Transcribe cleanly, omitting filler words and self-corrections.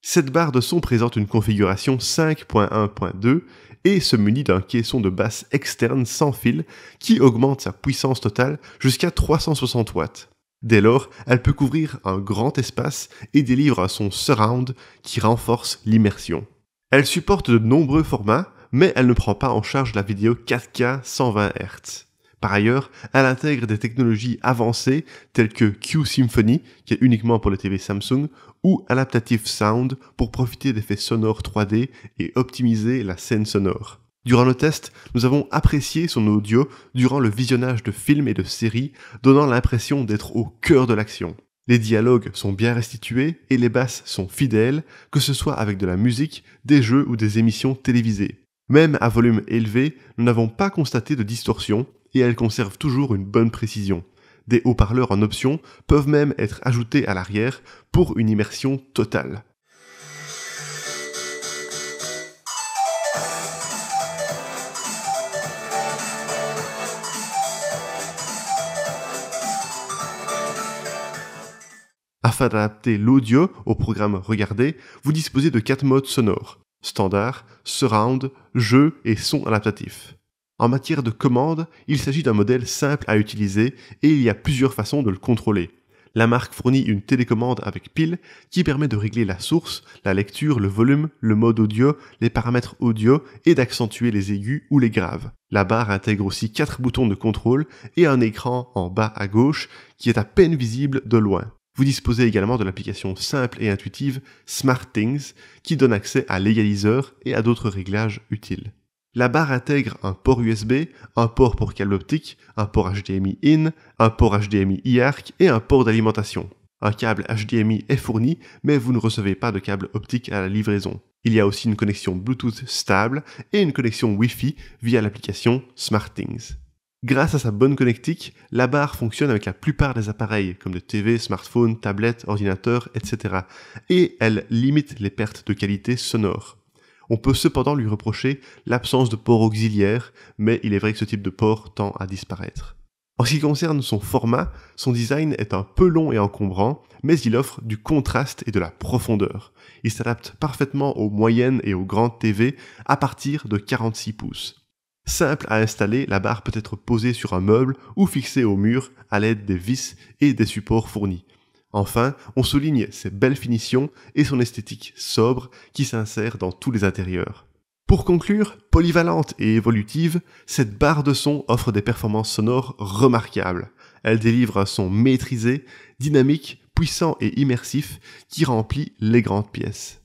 Cette barre de son présente une configuration 5.1.2 et se munit d'un caisson de basse externe sans fil qui augmente sa puissance totale jusqu'à 360 watts. Dès lors, elle peut couvrir un grand espace et délivre un son surround qui renforce l'immersion. Elle supporte de nombreux formats, mais elle ne prend pas en charge la vidéo 4K 120 Hz. Par ailleurs, elle intègre des technologies avancées telles que Q-Symphony, qui est uniquement pour les TV Samsung, ou Adaptive Sound pour profiter d'effets sonores 3D et optimiser la scène sonore. Durant le test, nous avons apprécié son audio durant le visionnage de films et de séries, donnant l'impression d'être au cœur de l'action. Les dialogues sont bien restitués et les basses sont fidèles, que ce soit avec de la musique, des jeux ou des émissions télévisées. Même à volume élevé, nous n'avons pas constaté de distorsion et elle conserve toujours une bonne précision. Des haut-parleurs en option peuvent même être ajoutés à l'arrière pour une immersion totale. Afin d'adapter l'audio au programme regardé, vous disposez de 4 modes sonores: standard, surround, jeu et son adaptatif. En matière de commande, il s'agit d'un modèle simple à utiliser et il y a plusieurs façons de le contrôler. La marque fournit une télécommande avec pile qui permet de régler la source, la lecture, le volume, le mode audio, les paramètres audio et d'accentuer les aigus ou les graves. La barre intègre aussi 4 boutons de contrôle et un écran en bas à gauche qui est à peine visible de loin. Vous disposez également de l'application simple et intuitive SmartThings qui donne accès à l'égaliseur et à d'autres réglages utiles. La barre intègre un port USB, un port pour câble optique, un port HDMI in, un port HDMI IARC et un port d'alimentation. Un câble HDMI est fourni, mais vous ne recevez pas de câble optique à la livraison. Il y a aussi une connexion Bluetooth stable et une connexion Wi-Fi via l'application SmartThings. Grâce à sa bonne connectique, la barre fonctionne avec la plupart des appareils, comme des TV, smartphones, tablettes, ordinateurs, etc. Et elle limite les pertes de qualité sonore. On peut cependant lui reprocher l'absence de port auxiliaire, mais il est vrai que ce type de port tend à disparaître. En ce qui concerne son format, son design est un peu long et encombrant, mais il offre du contraste et de la profondeur. Il s'adapte parfaitement aux moyennes et aux grandes TV à partir de 46 pouces. Simple à installer, la barre peut être posée sur un meuble ou fixée au mur à l'aide des vis et des supports fournis. Enfin, on souligne ses belles finitions et son esthétique sobre qui s'insère dans tous les intérieurs. Pour conclure, polyvalente et évolutive, cette barre de son offre des performances sonores remarquables. Elle délivre un son maîtrisé, dynamique, puissant et immersif qui remplit les grandes pièces.